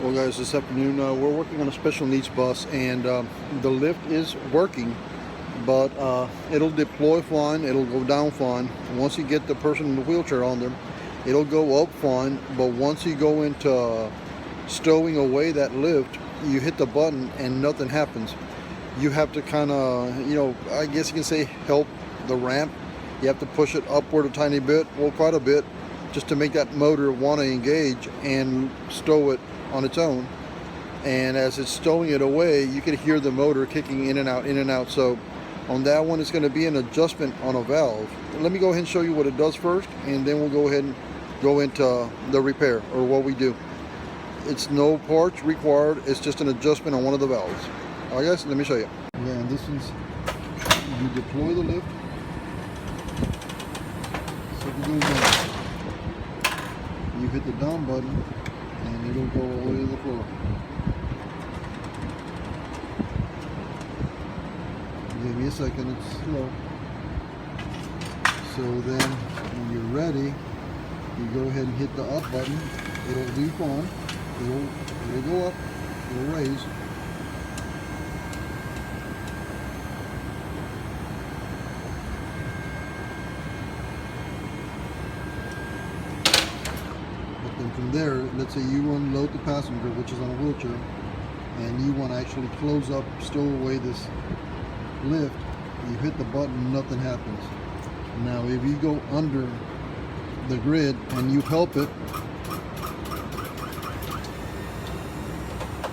Well guys, this afternoon we're working on a special needs bus, and the lift is working, but it'll deploy fine, it'll go down fine. Once you get the person in the wheelchair on there, it'll go up fine, but once you go into stowing away that lift, you hit the button and nothing happens. You have to kind of, I guess you can say, help the ramp. You have to push it upward a tiny bit, well, quite a bit, just to make that motor want to engage and stow it on its own. And as it's stowing it away, you can hear the motor kicking in and out, in and out. So on that one, it's going to be an adjustment on a valve. Let me go ahead and show you what it does first, and then we'll go ahead and go into the repair, or what we do. It's no parts required, it's just an adjustment on one of the valves. All right guys, let me show you. Yeah, and this is, you deploy the lift, so it goes down. You hit the down button, and it'll go all the way to the floor. Give me a second, it's slow. So then, when you're ready, you go ahead and hit the up button. It'll do fine. It'll go up. It'll raise. But then from there, let's say you unload the passenger, which is on a wheelchair, and you want to actually close up, stow away this lift. You hit the button, nothing happens. Now, if you go under the grid and you help it,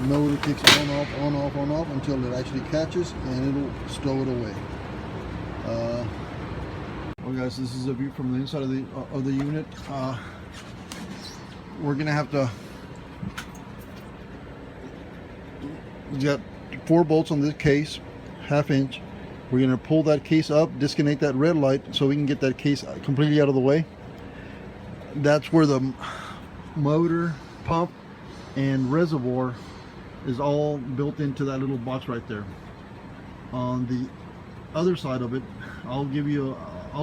motor kicks on off, on off, on off until it actually catches, and it'll stow it away. Well guys, this is a view from the inside of the unit. We're gonna have to, you got 4 bolts on this case, 1/2 inch. We're gonna pull that case up, disconnect that red light so we can get that case completely out of the way. That's where the motor, pump, and reservoir is all built into that little box right there. On the other side of it, I'll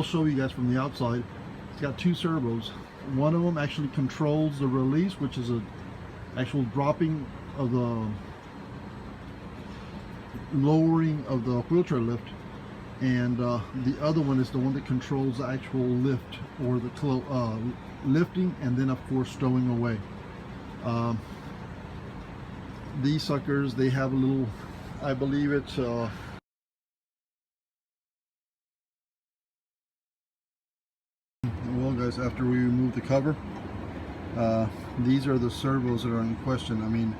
show you guys from the outside. It's got 2 servos. One of them actually controls the release, which is a actual dropping of the lowering of the wheelchair lift, and the other one is the one that controls the actual lift, or the lifting, and then of course stowing away. These suckers, they have a little, I believe it's well guys, after we remove the cover, these are the servos that are in question. I mean,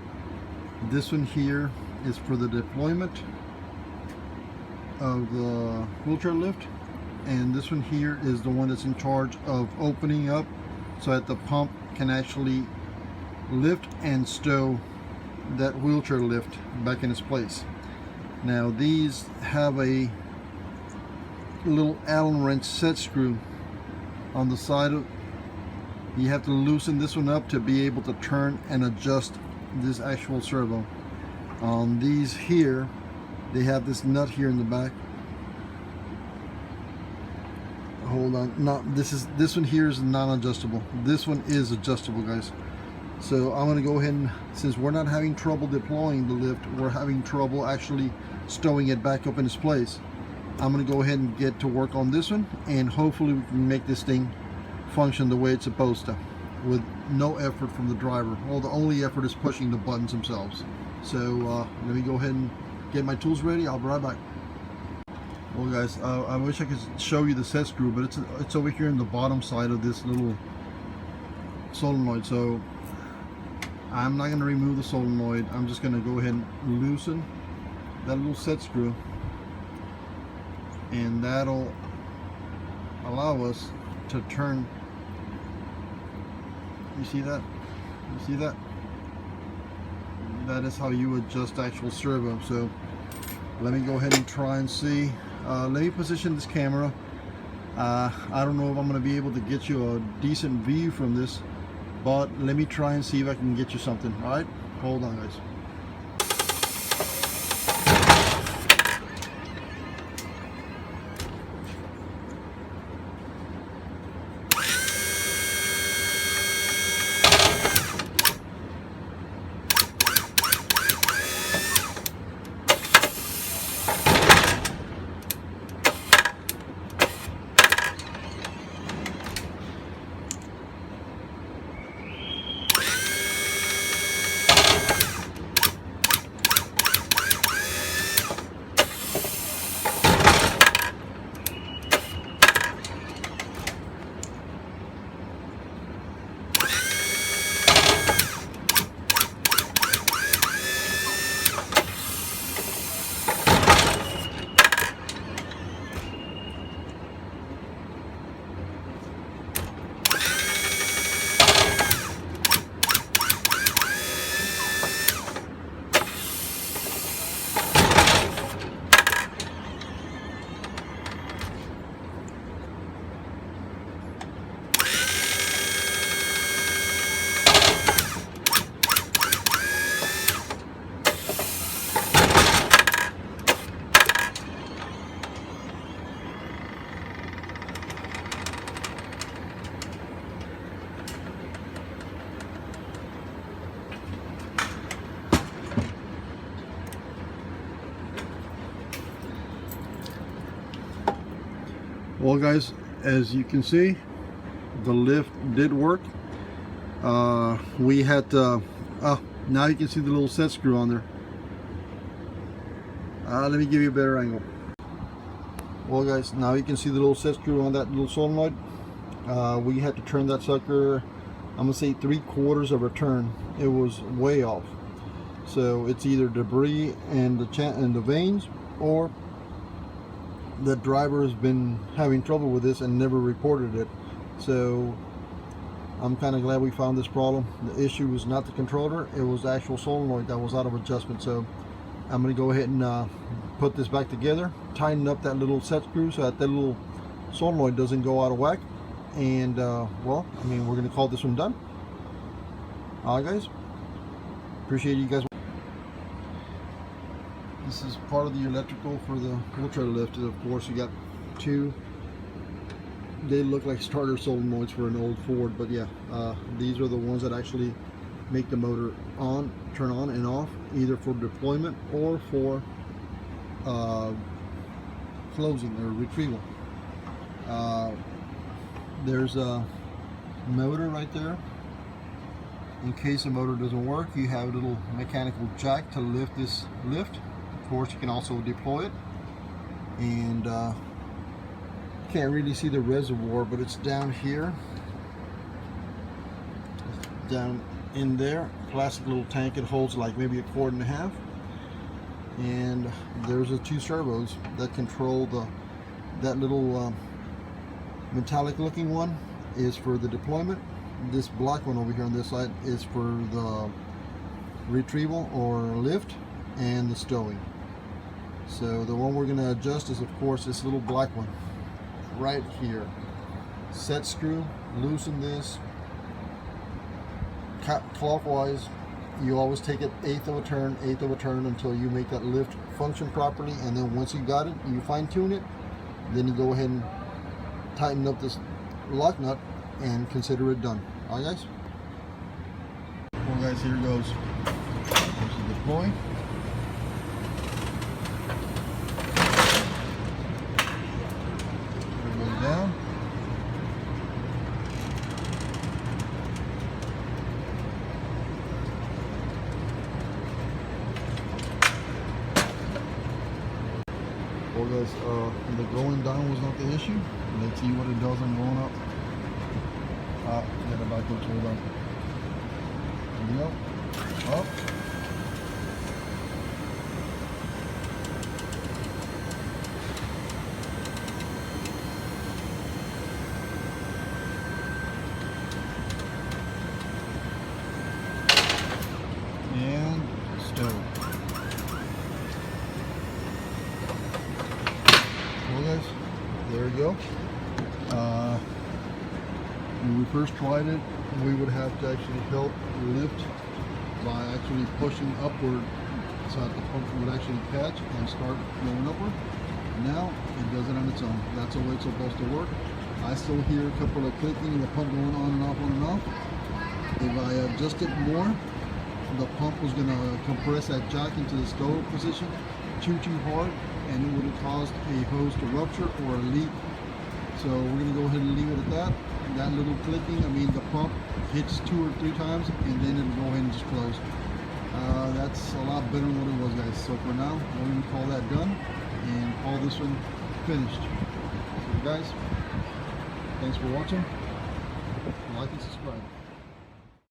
this one here is for the deployment of the wheelchair lift, and this one here is the one that's in charge of opening up so that the pump can actually lift and stow that wheelchair lift back in its place. Now these have a little Allen wrench set screw on the side of, you have to loosen this one up to be able to turn and adjust this actual servo. On these here, they have this nut here in the back. Hold on, this one here is non-adjustable. This one is adjustable, guys. So I'm going to go ahead and, since we're not having trouble deploying the lift, we're having trouble actually stowing it back up in its place. I'm going to go ahead and get to work on this one, and hopefully we can make this thing function the way it's supposed to, with no effort from the driver. Well, the only effort is pushing the buttons themselves. So let me go ahead and get my tools ready. I'll be right back. Well guys, I wish I could show you the set screw, but it's over here in the bottom side of this little solenoid. So I'm not going to remove the solenoid. I'm just going to go ahead and loosen that little set screw, and that'll allow us to turn. You see that? You see that? That is how you adjust the actual servo. So let me go ahead and try and see. Let me position this camera. I don't know if I'm going to be able to get you a decent view from this, but let me try and see if I can get you something. All right, hold on guys. Well guys, as you can see, the lift did work. We had to, now you can see the little set screw on there. Let me give you a better angle. Well guys, now you can see the little set screw on that little solenoid. We had to turn that sucker, I'm gonna say 3/4 of a turn. It was way off. So it's either debris and the vanes, or the driver has been having trouble with this and never reported it. So I'm kind of glad we found this problem. The issue was not the controller, it was the actual solenoid that was out of adjustment. So I'm going to go ahead and put this back together, tighten up that little set screw so that little solenoid doesn't go out of whack, and well, I mean, we're going to call this one done. Alright guys, appreciate you guys. This is part of the electrical for the wheelchair lift. Of course, you got two, they look like starter solenoids for an old Ford, but yeah, these are the ones that actually make the motor turn on and off, either for deployment or for closing or retrieval. There's a motor right there. In case the motor doesn't work, you have a little mechanical jack to lift this lift. Of course, you can also deploy it, and can't really see the reservoir, but it's down here, down in there. Plastic little tank. It holds like maybe 1.5 quart, and there's the 2 servos that control that little metallic looking one is for the deployment. This black one over here on this side is for the retrieval or lift and the stowing. So the one we're going to adjust is, of course, this little black one right here. Set screw, loosen this clockwise. You always take it 1/8 of a turn until you make that lift function properly, and then once you got it, you fine tune it, then you go ahead and tighten up this lock nut and consider it done. Alright guys? Well guys, here goes. There's the deploy. Down. Well guys, the going down was not the issue. Let's see what it does on going up. Get it back up, hold on. There we go. Up. And stow. Well guys, there we go. When we first tried it, we would have to actually help lift by actually pushing upward so that the pump would actually catch and start going upward. Now it does it on its own. That's the way it's supposed to work. I still hear a couple of clicking and the pump going on and off, on and off. If I adjust it more, the pump was going to compress that jack into the stow position too hard, and it would have caused a hose to rupture or a leak. So we're going to go ahead and leave it at that. That little clicking, I mean, the pump hits 2 or 3 times and then it'll go ahead and just close. That's a lot better than what it was, guys. So for now, we're going to call that done and call this one finished. So guys, thanks for watching. Like and subscribe.